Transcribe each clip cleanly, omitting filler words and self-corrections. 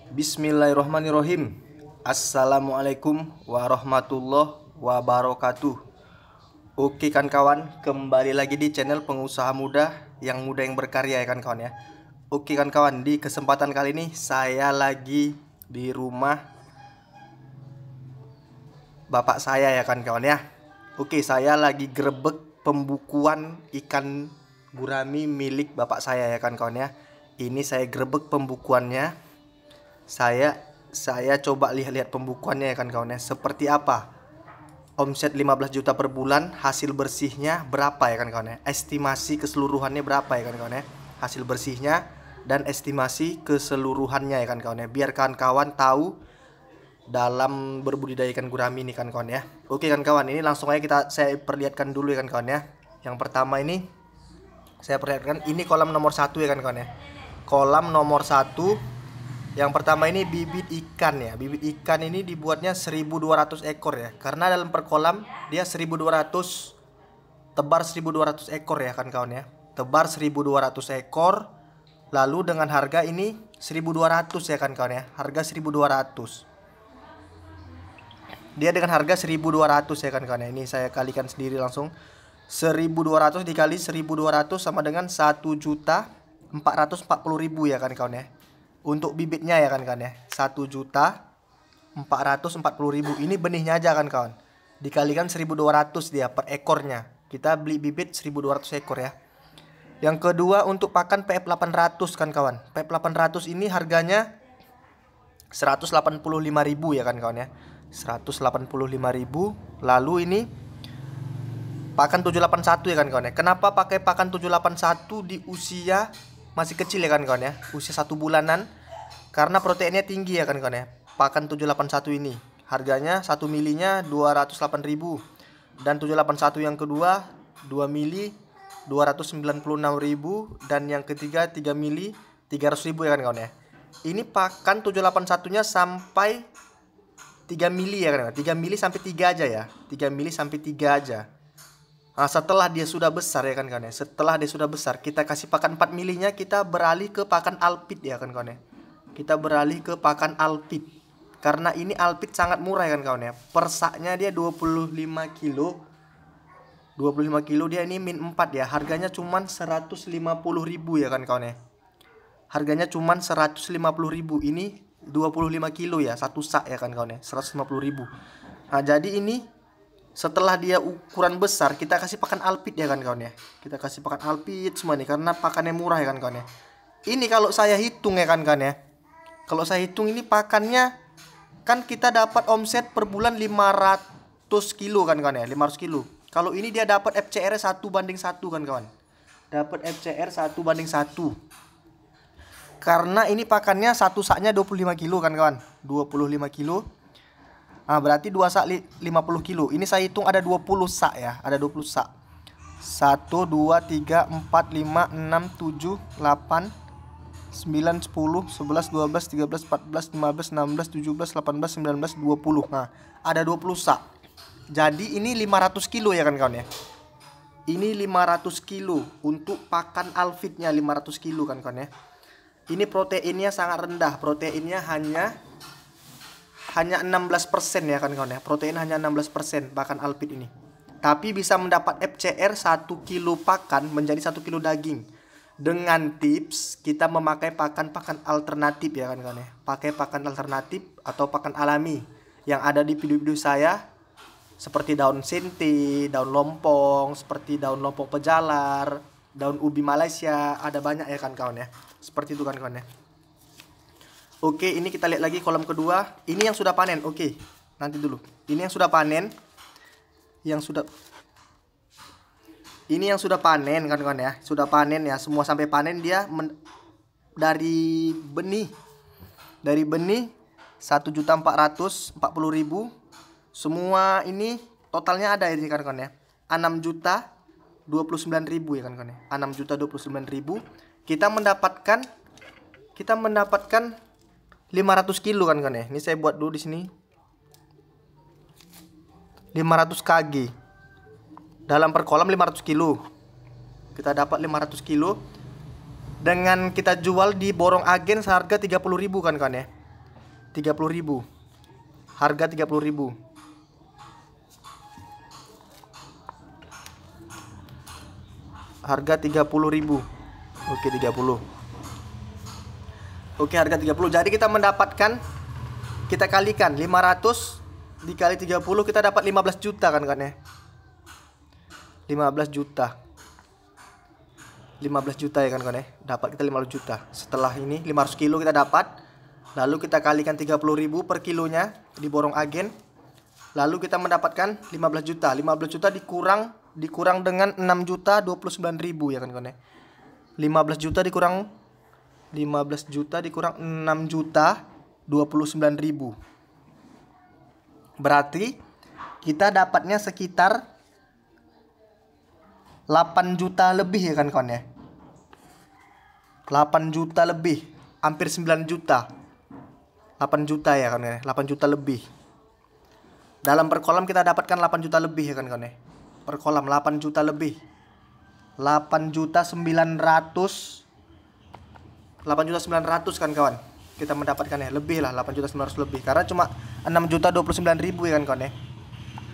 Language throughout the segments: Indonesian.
Bismillahirrahmanirrahim. Assalamualaikum warahmatullahi wabarakatuh. Oke kan kawan, kembali lagi di channel pengusaha muda yang berkarya ya kan kawan ya. Oke kan kawan, di kesempatan kali ini saya lagi di rumah bapak saya ya kan kawan ya. Oke, saya lagi grebek pembukuan ikan gurami milik bapak saya ya kan kawan ya. Ini saya grebek pembukuannya. Saya coba lihat pembukuannya ya kan kawan ya, seperti apa. Omset 15 juta per bulan, hasil bersihnya berapa ya kan kawan ya. Estimasi keseluruhannya berapa ya kan kawan ya. Hasil bersihnya dan estimasi keseluruhannya ya kan kawan ya. Biar kawan-kawan tahu dalam berbudidaya ikan gurami ini kan kawan ya. Oke kan kawan, ini langsung aja saya perlihatkan dulu ya kan kawan ya. Yang pertama ini saya perlihatkan, ini kolam nomor 1 ya kan kawan ya. Kolam nomor 1 yang pertama ini bibit ikan ya. Bibit ikan ini dibuatnya 1200 ekor ya. Karena dalam per kolam dia 1200, tebar 1200 ekor ya kan kawan ya. Tebar 1200 ekor. Lalu dengan harga ini 1200 ya kan kawan ya. Harga 1200. Dia dengan harga 1200 ya kan kawan ya. Ini saya kalikan sendiri langsung. 1200 dikali 1200 sama dengan 1.440.000 ya kan kawan ya. Untuk bibitnya ya kan ya, 1.440.000. Ini benihnya aja kan kawan, dikalikan 1.200 dia per ekornya. Kita beli bibit 1.200 ekor ya. Yang kedua untuk pakan PF 800 kan kawan. PF 800 ini harganya 185.000 ya kan kawan ya. 185.000. Lalu ini pakan 781 ya kan kawan ya. Kenapa pakai pakan 781 di usia masih kecil ya kan kawan ya, usia 1 bulanan? Karena proteinnya tinggi ya kan kawan ya. Pakan 781 ini harganya 1 milinya 208.000, dan 781 yang kedua 2 mili 296.000, dan yang ketiga 3 mili 300.000 ya kan kawan ya. Ini pakan 781 nya sampai 3 mili ya kan, 3 mili sampai 3 aja ya, 3 mili sampai 3 aja. Nah, setelah dia sudah besar ya kan kawan ya, setelah dia sudah besar kita kasih pakan 4 milinya, kita beralih ke pakan alpit ya kan kawan ya. Kita beralih ke pakan alpit. Karena ini alpit sangat murah ya kan kawan ya. Persaknya dia 25 kilo. 25 kilo dia ini min 4 ya. Harganya cuman 150.000 ya kan kawan ya. Harganya cuman 150.000. Ini 25 kilo ya, satu sak ya kan kawan ya, 150.000. Nah, jadi ini setelah dia ukuran besar kita kasih pakan alpit ya kan kawan ya. Kita kasih pakan alpit semua nih karena pakannya murah ya kan kawan ya. Ini kalau saya hitung ya kan kawan ya. Kalau saya hitung ini pakannya kan kita dapat omset per bulan 500 kilo kan kawan ya, 500 kilo. Kalau ini dia dapat FCR 1:1 kan kawan. Dapat FCR 1:1. Karena ini pakannya satu saknya 25 kilo kan kawan. 25 kilo. Nah, berarti 2 sak 50 kilo. Ini saya hitung ada 20 sak ya, ada 20 sak. 1 2 3 4 5 6 7 8 9 10 11 12 13 14 15 16 17 18 19 20. Nah, ada 20 sak. Jadi ini 500 kilo ya kan kawan ya. Ini 500 kilo untuk pakan alfitnya, 500 kilo kan kawan ya. Ini proteinnya sangat rendah. Proteinnya hanya 16% ya kan kawan ya. Protein hanya 16% pakan alpit ini. Tapi bisa mendapat FCR 1 kilo pakan menjadi 1 kilo daging. Dengan tips kita memakai pakan-pakan alternatif ya kan kawan ya. Pakai pakan alternatif atau pakan alami yang ada di video-video saya, seperti daun sente, daun lompong, seperti daun lompong pejalar, daun ubi Malaysia, ada banyak ya kan kawan ya. Seperti itu kan kawan ya. Oke, ini kita lihat lagi kolam kedua. Ini yang sudah panen. Oke, nanti dulu. Ini yang sudah panen. Ini yang sudah panen kan kawan ya. Sudah panen ya, semua sampai panen dia dari benih. Dari benih 1.440.000. Semua ini totalnya ada ini kan kawan ya. 6.029.000 ya kan kawan ya. 6.029.000. Kita mendapatkan 500 kilo kan ya. Ini saya buat dulu di sini. 500 kg. Dalam per kolam 500 kilo. Kita dapat 500 kilo. Dengan kita jual di borong agen seharga 30.000 kan ya. 30.000. Harga 30.000. Harga 30.000. Oke, 30. Oke, harga 30. Jadi kita mendapatkan, kita kalikan 500 dikali 30, kita dapat 15 juta kan ya. 15 juta. 15 juta ya kan ya. Dapat kita 15 juta. Setelah ini 500 kilo kita dapat. Lalu kita kalikan 30.000 per kilonya, diborong agen. Lalu kita mendapatkan 15 juta. 15 juta dikurang dengan 6.029.000 ya kan ya. 15 juta dikurang 6.029.000. Berarti kita dapatnya sekitar 8 juta lebih ya kan kawan ya. 8 juta lebih, hampir 9 juta. 8 juta ya kan ya, 8 juta lebih. Dalam per kolam kita dapatkan 8 juta lebih ya kan kawan ya. Per kolam 8 juta lebih. 8.900.000 kan kawan. Kita mendapatkan ya, lebih lah 8.900.000 lebih. Karena cuma 6.029.000 ya kan kawan ya.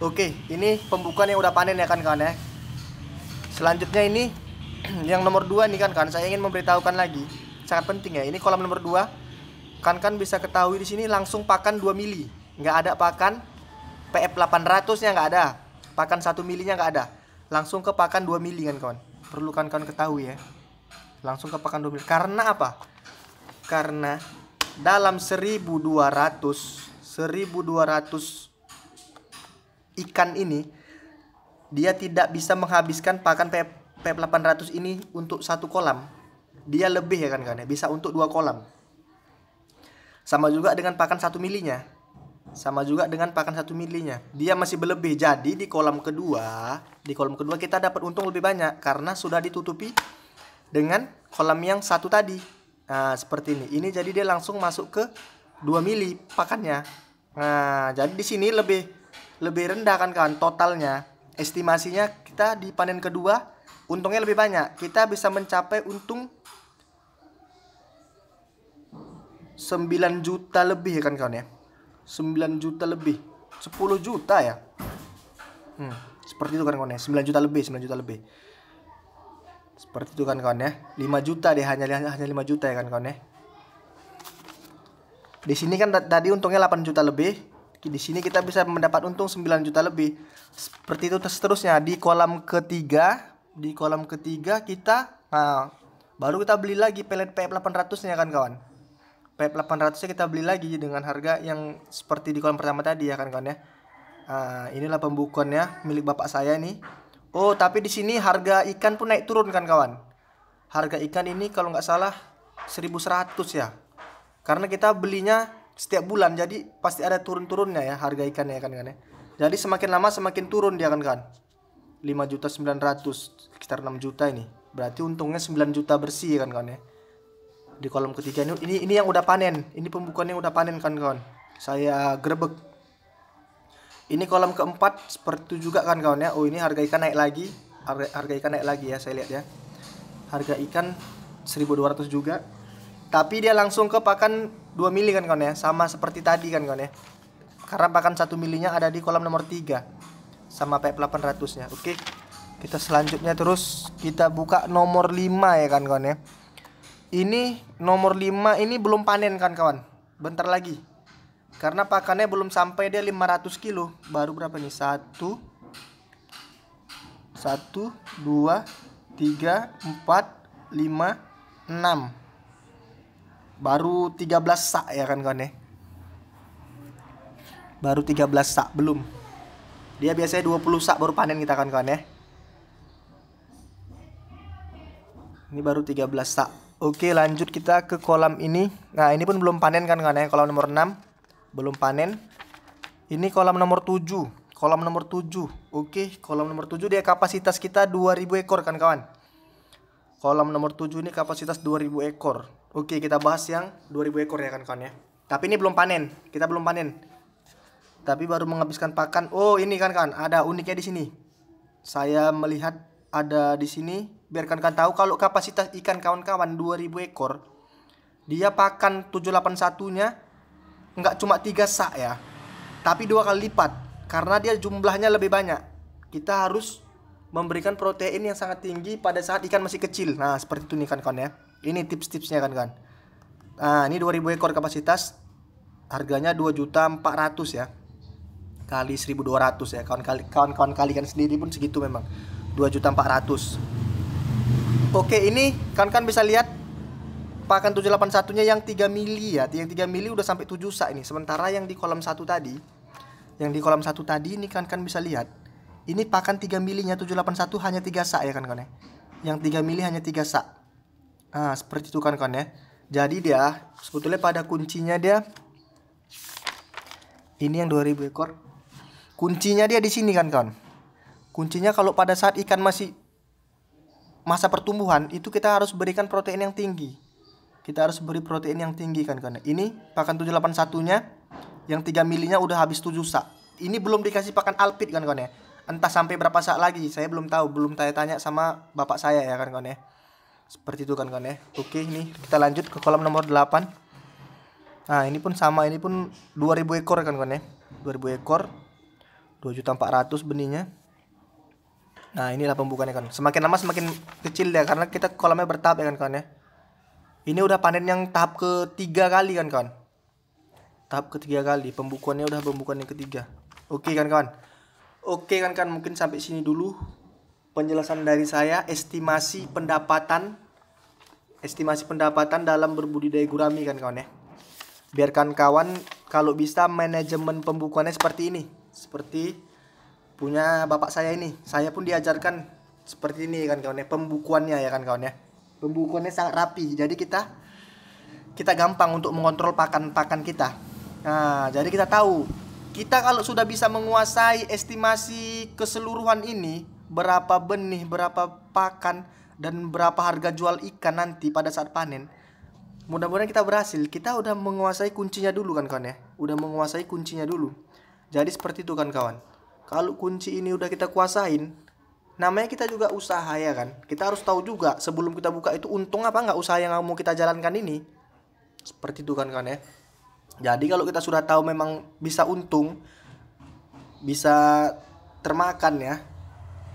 Oke, ini pembukaan yang udah panen ya kan kawan ya. Selanjutnya ini yang nomor 2 nih kan, saya ingin memberitahukan lagi, sangat penting ya. Ini kolam nomor 2. Kan bisa ketahui di sini langsung pakan 2 mili. Nggak ada pakan PF 800-nya, nggak ada. Pakan 1 milinya nggak ada. Langsung ke pakan 2 mili kan kawan. Perlu kan kawan ketahui ya. Langsung ke pakan 2 mili. Karena apa? Karena dalam 1.200 ikan ini, dia tidak bisa menghabiskan pakan PF 800 ini untuk satu kolam. Dia lebih ya kan ya, bisa untuk 2 kolam. Sama juga dengan pakan 1 milinya. Dia masih berlebih. Jadi di kolam kedua kita dapat untung lebih banyak karena sudah ditutupi dengan kolam yang satu tadi. Nah, seperti ini. Ini jadi dia langsung masuk ke 2 mili pakannya. Nah, jadi di sini lebih rendah kan totalnya. Estimasinya kita di panen kedua untungnya lebih banyak. Kita bisa mencapai untung 9 juta lebih kan kawan ya. 9 juta lebih. 10 juta ya. Seperti itu kan kawan ya. 9 juta lebih. Seperti itu kan kawan ya. 5 juta deh, hanya 5 juta ya kan kawan ya. Di sini kan tadi untungnya 8 juta lebih. Di sini kita bisa mendapat untung 9 juta lebih. Seperti itu seterusnya. Di kolam ketiga kita baru kita beli lagi pelet PF 800-nya kan kawan. PF 800-nya kita beli lagi dengan harga yang seperti di kolam pertama tadi ya kan kawan ya. Inilah pembukuannya milik bapak saya nih. Oh, tapi di sini harga ikan pun naik turun kan kawan. Harga ikan ini kalau nggak salah 1.100 ya. Karena kita belinya setiap bulan, jadi pasti ada turun-turunnya ya harga ikannya kan ya. Jadi semakin lama semakin turun dia kan. 5.900.000 sekitar 6 juta ini. Berarti untungnya 9 juta bersih kan ya. Di kolam ketiga ini yang udah panen. Ini pembukaan yang udah panen kan kawan. Saya grebek. Ini kolam keempat seperti itu juga kan kawan ya. Oh, ini harga ikan naik lagi. Harga ikan naik lagi ya, saya lihat ya. Harga ikan 1.200 juga. Tapi dia langsung ke pakan 2 mili kan kawan ya. Sama seperti tadi kan kawan ya. Karena pakan 1 milinya ada di kolam nomor 3. Sama PF 800-nya. Oke. Kita selanjutnya terus kita buka nomor 5 ya kan kawan ya. Ini nomor 5 ini belum panen kan kawan. Bentar lagi. Karena pakannya belum sampai dia 500 kilo. Baru berapa nih? 1 2 3 4 5 6. Baru 13 sak ya kan kawan ya. Baru 13 sak belum. Dia biasanya 20 sak baru panen kita kan kawan ya. Ini baru 13 sak. Oke, lanjut kita ke kolam ini. Nah, ini pun belum panen kan kawan ya. Kolam nomor 6 belum panen. Ini kolam nomor 7. Kolam nomor 7. Oke, kolam nomor 7 dia kapasitas kita 2000 ekor kan kawan. Kolam nomor 7 ini kapasitas 2000 ekor. Oke, kita bahas yang 2000 ekor ya kan kawan ya. Tapi ini belum panen. Kita belum panen. Tapi baru menghabiskan pakan. Oh, ini kan kawan, ada uniknya di sini. Saya melihat ada di sini. Biarkan kalian tahu kalau kapasitas ikan kawan-kawan 2000 ekor. Dia pakan 781-nya nggak cuma 3 sak ya, tapi 2 kali lipat karena dia jumlahnya lebih banyak. Kita harus memberikan protein yang sangat tinggi pada saat ikan masih kecil. Nah, seperti itu nih kawan-kawan ya. Ini tips-tipsnya kan. Nah, ini 2000 ekor kapasitas. Harganya 2.400.000 ya. Kali 1.200 ya. Kawan-kawan kalikan sendiri pun segitu memang. 2.400.000. Oke, ini kawan-kawan bisa lihat pakan 781-nya yang 3 mili ya. Yang 3 mili udah sampai 7 sak ini. Sementara yang di kolam 1 tadi, ini kan bisa lihat. Ini pakan 3 milinya 781 hanya 3 sak ya kan ya. Yang 3 mili hanya 3 sak. Nah, seperti itu kan ya. Jadi dia sebetulnya pada kuncinya dia ini yang 2000 ekor. Kuncinya dia di sini kan kawan. Kuncinya kalau pada saat ikan masih masa pertumbuhan itu kita harus berikan protein yang tinggi. Kita harus beri protein yang tinggi kan kawan. Ini pakan 781-nya yang 3 milinya udah habis 7 sak. Ini belum dikasih pakan alpit kan kawan ya. Entah sampai berapa sak lagi, saya belum tahu, belum tanya sama bapak saya ya kan kawan ya. Seperti itu kan kawan ya. Oke, ini kita lanjut ke kolam nomor 8. Nah, ini pun sama, ini pun 2000 ekor kan kawan ya. 2000 ekor. 2.400.000 benihnya. Nah, inilah pembukaannya kan. Semakin lama semakin kecil ya karena kita kolamnya bertahap ya kan kawan ya. Ini udah panen yang tahap ketiga kali kan kawan. Tahap ketiga kali, pembukuannya udah pembukuan yang ketiga. Oke kan kawan. Oke kan mungkin sampai sini dulu penjelasan dari saya, estimasi pendapatan dalam berbudidaya gurami kan kawan ya. Biarkan kawan kalau bisa manajemen pembukuannya seperti ini. Seperti punya bapak saya ini. Saya pun diajarkan seperti ini kan kawan ya, pembukuannya ya kan kawan ya. Pembukuannya sangat rapi. Jadi kita gampang untuk mengontrol pakan-pakan kita. Nah, jadi kita tahu kita kalau sudah bisa menguasai estimasi keseluruhan ini, berapa benih, berapa pakan, dan berapa harga jual ikan nanti pada saat panen, mudah-mudahan kita berhasil. Kita udah menguasai kuncinya dulu kan kawan ya. Udah menguasai kuncinya dulu. Jadi seperti itu kan kawan. Kalau kunci ini udah kita kuasain, namanya kita juga usaha ya kan. Kita harus tahu juga sebelum kita buka itu untung apa nggak usaha yang mau kita jalankan ini. Seperti itu kan kawan ya. Jadi kalau kita sudah tahu memang bisa untung, bisa termakan ya,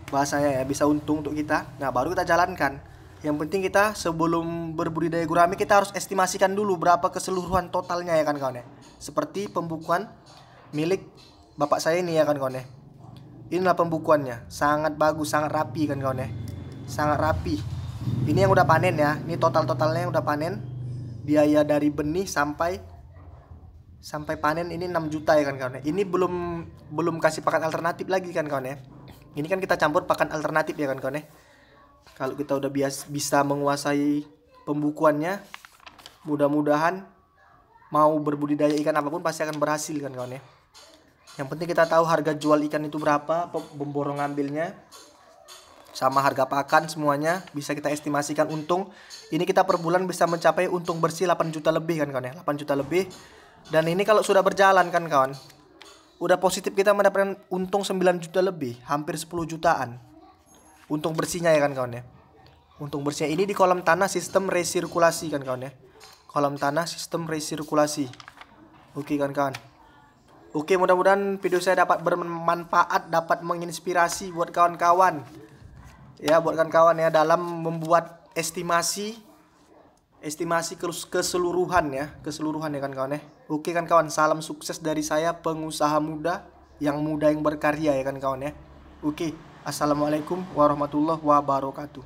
bahasanya ya, bisa untung untuk kita, nah baru kita jalankan. Yang penting kita sebelum berbudidaya gurami kita harus estimasikan dulu berapa keseluruhan totalnya ya kan kawan ya. Seperti pembukuan milik bapak saya ini ya kan kawan ya. Inilah pembukuannya, sangat bagus, sangat rapi kan kawan ya. Sangat rapi. Ini yang udah panen ya, ini totalnya yang udah panen. Biaya dari benih sampai panen ini 6 juta ya kan kawan ya. Ini belum kasih pakan alternatif lagi kan kawan ya. Ini kan kita campur pakan alternatif ya kan kawan ya. Kalau kita udah bisa menguasai pembukuannya, mudah-mudahan mau berbudidaya ikan apapun pasti akan berhasil kan kawan ya. Yang penting kita tahu harga jual ikan itu berapa, pemborong ngambilnya, sama harga pakan semuanya bisa kita estimasikan untung. Ini kita per bulan bisa mencapai untung bersih 8 juta lebih kan kawan ya. 8 juta lebih. Dan ini kalau sudah berjalan kan kawan, udah positif kita mendapatkan untung 9 juta lebih, hampir 10 jutaan. Untung bersihnya ya kan kawan ya. Untung bersihnya ini di kolam tanah sistem resirkulasi kan kawan ya. Kolam tanah sistem resirkulasi. Oke kan kawan. Oke, mudah-mudahan video saya dapat bermanfaat, dapat menginspirasi buat kawan-kawan. Ya, buat kawan-kawan ya dalam membuat estimasi keseluruhan ya kan kawan ya. Oke kan kawan, salam sukses dari saya, pengusaha muda yang berkarya ya kan kawan ya. Oke, assalamualaikum warahmatullahi wabarakatuh.